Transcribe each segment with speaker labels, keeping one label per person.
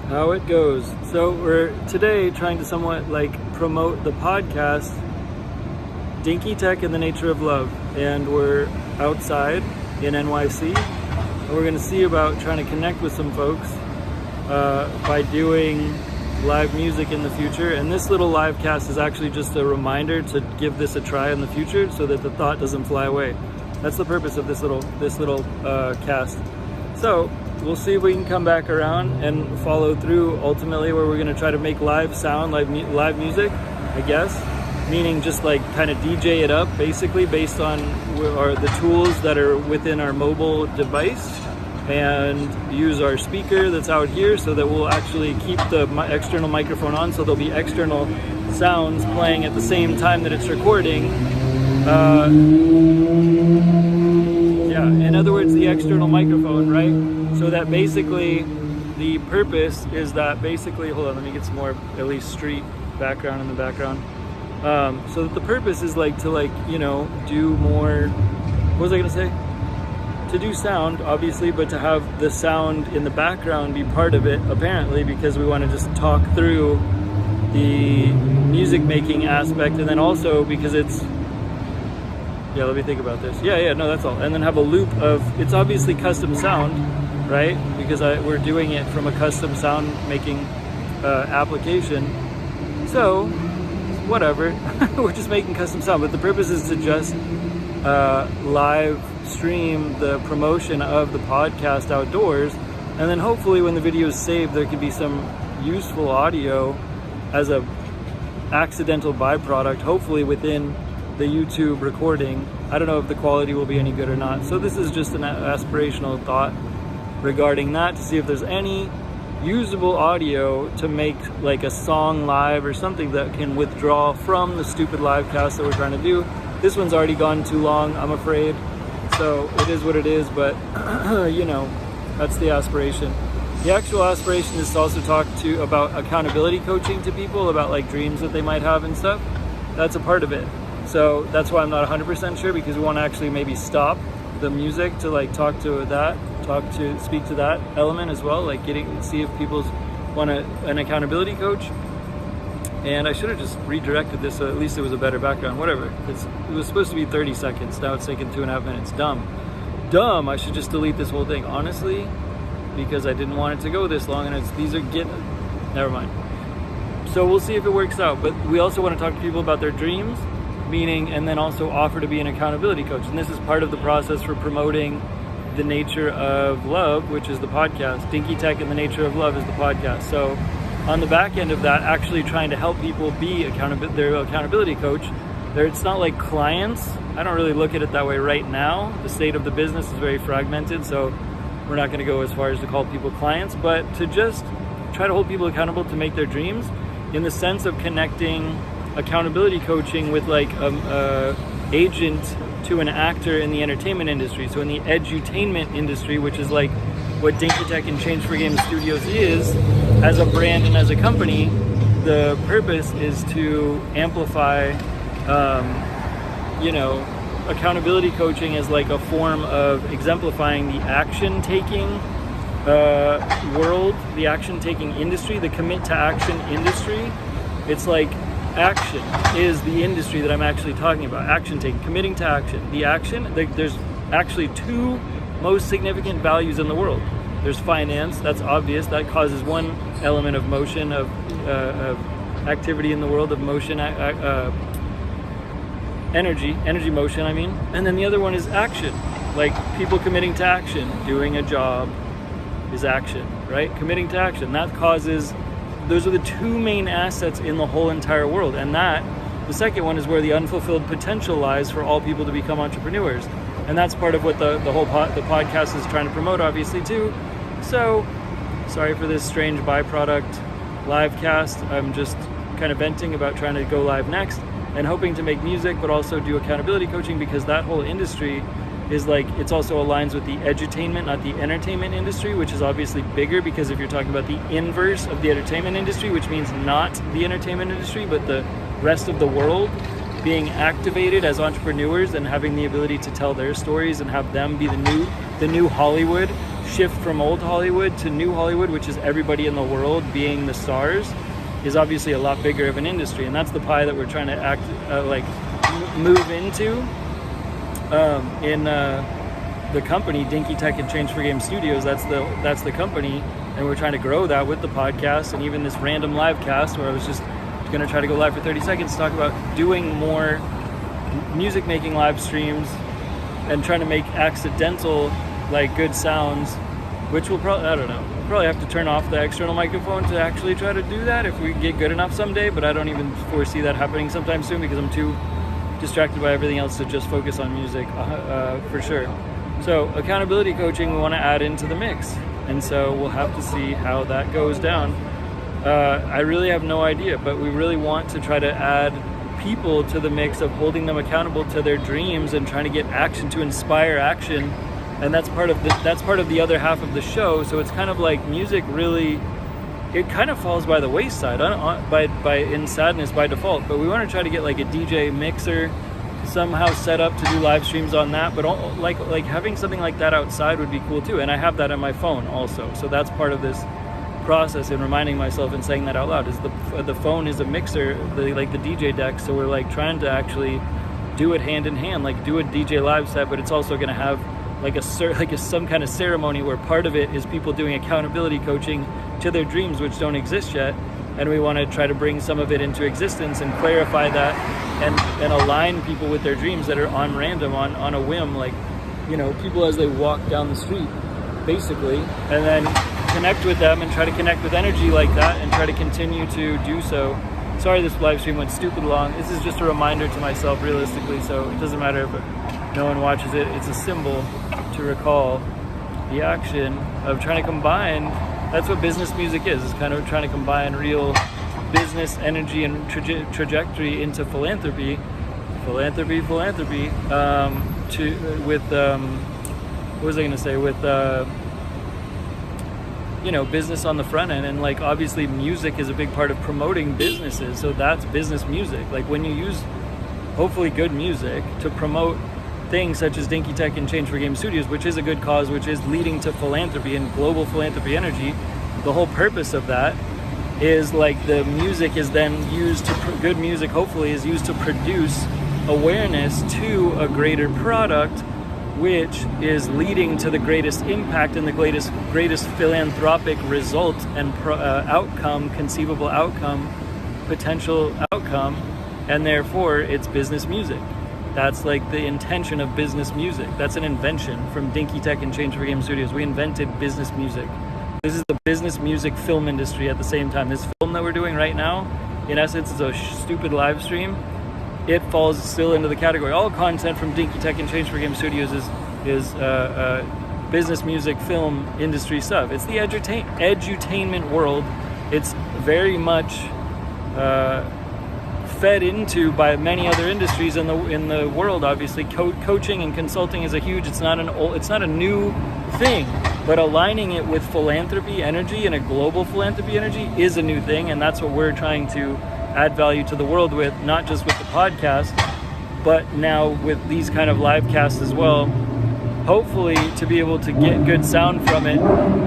Speaker 1: how it goes. So we're today trying to somewhat like promote the podcast Dinky Tech and the Nature of Love, and we're outside in NYC, and we're going to see about trying to connect with some folks by doing live music in the future. And this little live cast is actually just a reminder to give this a try in the future so that the thought doesn't fly away. That's the purpose of this little cast. So we'll see if we can come back around and follow through ultimately where we're going to try to make live sound, live music, I guess, meaning just like kind of DJ it up basically based on the tools that are within our mobile device, and use our speaker that's out here so that we'll actually keep the external microphone on, so there'll be external sounds playing at the same time that it's recording. In other words, the external microphone, right? So that basically the purpose is that basically, hold on, let me get some more at least street background in the background. So that the purpose is like to do more, what was I gonna say? To do sound, obviously, but to have the sound in the background be part of it, apparently, because we want to just talk through the music making aspect, and then also because it's, let me think about this. No, that's all. And then have a loop of, it's obviously custom sound, right? Because we're doing it from a custom sound making application. So, whatever, we're just making custom sound, but the purpose is to just live stream the promotion of the podcast outdoors, and then hopefully when the video is saved there could be some useful audio as a accidental byproduct, hopefully within the YouTube recording. I don't know if the quality will be any good or not, so this is just an aspirational thought regarding that, to see if there's any usable audio to make like a song live or something that can withdraw from the stupid live cast that we're trying to do. This one's already gone too long, I'm afraid, so it is what it is, but that's the aspiration. The actual aspiration is to also talk about accountability coaching to people, about like dreams that they might have and stuff. That's a part of it. So that's why I'm not 100% sure, because we want to actually maybe stop the music to like speak to that element as well, like see if people want an accountability coach. And I should have just redirected this so at least it was a better background. Whatever. It was supposed to be 30 seconds. Now it's taking 2.5 minutes. Dumb. I should just delete this whole thing, honestly, because I didn't want it to go this long, and never mind. So we'll see if it works out. But we also want to talk to people about their dreams, and then also offer to be an accountability coach. And this is part of the process for promoting the Nature of Love, which is the podcast. Dinky Tech and the Nature of Love is the podcast. So on the back end of that, actually trying to help people be their accountability coach. It's not like clients. I don't really look at it that way right now. The state of the business is very fragmented, so we're not going to go as far as to call people clients, but to just try to hold people accountable to make their dreams, in the sense of connecting accountability coaching with like an agent to an actor in the entertainment industry. So in the edutainment industry, which is like what Dinky Tech and Change for Game Studios is as a brand and as a company, the purpose is to amplify, accountability coaching as like a form of exemplifying the action-taking world, the action-taking industry, the commit to action industry. It's like action is the industry that I'm actually talking about. Action taking, committing to action. The action, there's actually two most significant values in the world. There's finance, that's obvious, that causes one element of motion, of activity in the world, of motion, energy motion, I mean. And then the other one is action, like people committing to action. Doing a job is action, right? Committing to action, that causes, those are the two main assets in the whole entire world. And the second one is where the unfulfilled potential lies for all people to become entrepreneurs. And that's part of what the podcast is trying to promote, obviously, too. So, sorry for this strange byproduct live cast. I'm just kind of venting about trying to go live next and hoping to make music, but also do accountability coaching, because that whole industry is like, it's also aligns with the edutainment, not the entertainment industry, which is obviously bigger, because if you're talking about the inverse of the entertainment industry, which means not the entertainment industry, but the rest of the world, being activated as entrepreneurs and having the ability to tell their stories and have them be the new Hollywood, shift from old Hollywood to new Hollywood, which is everybody in the world being the stars, is obviously a lot bigger of an industry, and that's the pie that we're trying to move into in the company DINKY, TehC, and Change for Game Studios. That's the company, and we're trying to grow that with the podcast and even this random live cast where I was just going to try to go live for 30 seconds to talk about doing more music making live streams and trying to make accidental good sounds, which will probably, I don't know, probably have to turn off the external microphone to actually try to do that if we get good enough someday, but I don't even foresee that happening sometime soon because I'm too distracted by everything else to just focus on music, for sure. So accountability coaching we want to add into the mix, and so we'll have to see how that goes down. I really have no idea, but we really want to try to add people to the mix of holding them accountable to their dreams and trying to get action, to inspire action. And that's part of the other half of the show. So it's kind of like music really, it kind of falls by the wayside in sadness by default. But we want to try to get like a DJ mixer somehow set up to do live streams on that. But like having something like that outside would be cool too. And I have that on my phone also. So that's part of this process and reminding myself and saying that out loud is the phone is a mixer, the DJ deck. So we're like trying to actually do it hand in hand, like do a DJ live set, but it's also going to have some kind of ceremony where part of it is people doing accountability coaching to their dreams, which don't exist yet, and we want to try to bring some of it into existence and clarify that and align people with their dreams that are on random, on a whim, like, you know, people as they walk down the street basically, and then connect with them and try to connect with energy like that and try to continue to do so. Sorry this live stream went stupid long. This is just a reminder to myself realistically, so it doesn't matter if no one watches it. It's a symbol to recall the action of trying to combine. That's what business music is kind of trying to combine real business energy and trajectory into philanthropy, what was I going to say, with business on the front end. And like obviously music is a big part of promoting businesses, so that's business music. Like when you use hopefully good music to promote things such as DINKY, TehC, and Change for Game Studios, which is a good cause, which is leading to philanthropy and global philanthropy energy. The whole purpose of that is like the music is then used to, good music hopefully is used to produce awareness to a greater product, which is leading to the greatest impact and the greatest philanthropic result and outcome, conceivable outcome, potential outcome, and therefore it's business music. That's like the intention of business music. That's an invention from DINKY, TehC, and Change for Game Studios. We invented business music. This is the business music film industry at the same time. This film that we're doing right now, in essence, is a stupid live stream. It falls still into the category. All content from DINKY, TehC, and Change for Game Studios is business music film industry stuff. It's the edutainment world. It's very much fed into by many other industries in the world. Obviously, coaching and consulting is a huge. It's not a new thing, but aligning it with philanthropy energy and a global philanthropy energy is a new thing, and that's what we're trying to add value to the world with, not just with the podcast, but now with these kind of live casts as well. Hopefully to be able to get good sound from it.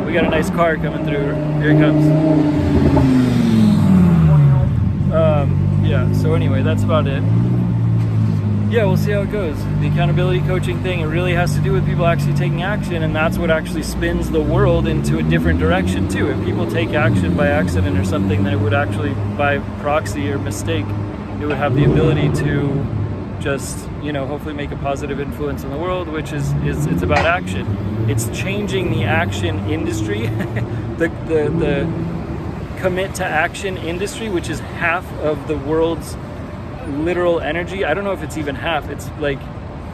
Speaker 1: We got a nice car coming through. Here it comes. Yeah, so anyway, that's about it. Yeah, we'll see how it goes. The accountability coaching thing, it really has to do with people actually taking action, and that's what actually spins the world into a different direction too. If people take action by accident or something, then it would actually, by proxy or mistake, it would have the ability to just, hopefully make a positive influence in the world, which is it's about action. It's changing the action industry, the commit to action industry, which is half of the world's literal energy. I don't know if it's even half. It's like,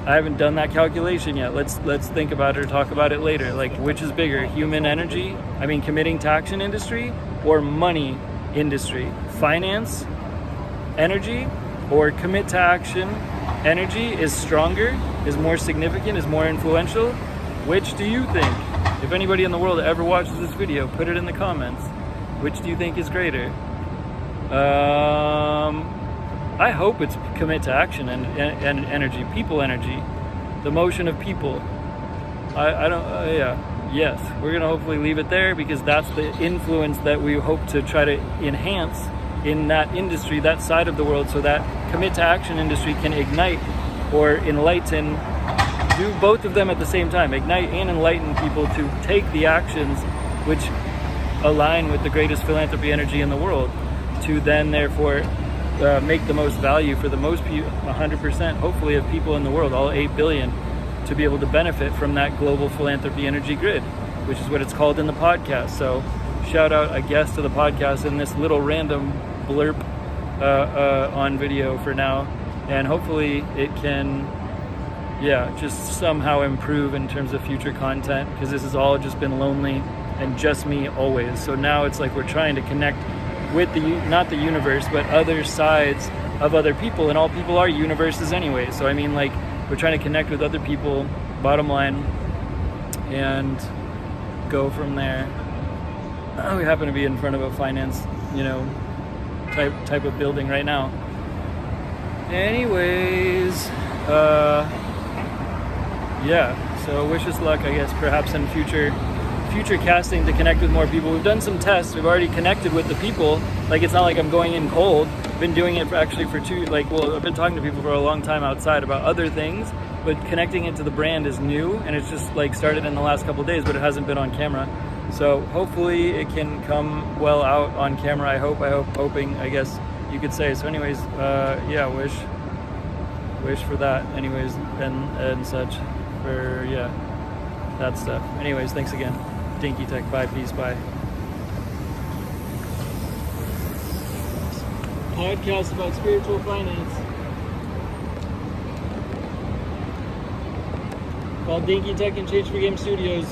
Speaker 1: I haven't done that calculation yet. Let's think about it or talk about it later. Like, which is bigger, human energy, committing to action industry, or money industry? Finance energy or commit to action energy is stronger, is more significant, is more influential? Which do you think? If anybody in the world ever watches this video, put it in the comments. Which do you think is greater? I hope it's commit to action and energy, people energy, the motion of people. I don't, yeah. yes, we're going to hopefully leave it there, because that's the influence that we hope to try to enhance in that industry, that side of the world, so that commit to action industry can ignite or enlighten, do both of them at the same time, ignite and enlighten people to take the actions which align with the greatest philanthropy energy in the world, to then therefore make the most value for the most people, 100%, hopefully, of people in the world, all 8 billion, to be able to benefit from that global philanthropy energy grid, which is what it's called in the podcast. So shout out, I guess, to the podcast in this little random blurb on video for now, and hopefully it can just somehow improve in terms of future content, because this has all just been lonely and just me always. So now it's like we're trying to connect with not the universe, but other sides of other people, and all people are universes anyway. So I mean, like, we're trying to connect with other people, bottom line, and go from there. We happen to be in front of a finance, type of building right now. Anyways, so wish us luck, I guess, perhaps in future casting, to connect with more people. We've done some tests. We've already connected with the people. Like, it's not like I'm going in cold. I've been doing it I've been talking to people for a long time outside about other things, but connecting it to the brand is new, and it's just like started in the last couple of days, but it hasn't been on camera. So hopefully it can come well out on camera. Hoping, I guess you could say. So anyways, wish for that anyways, and such, for that stuff. Anyways, thanks again. Dinky Tech, bye, peace, bye. Podcast about spiritual finance called Dinky Tech and Change for Game Studios.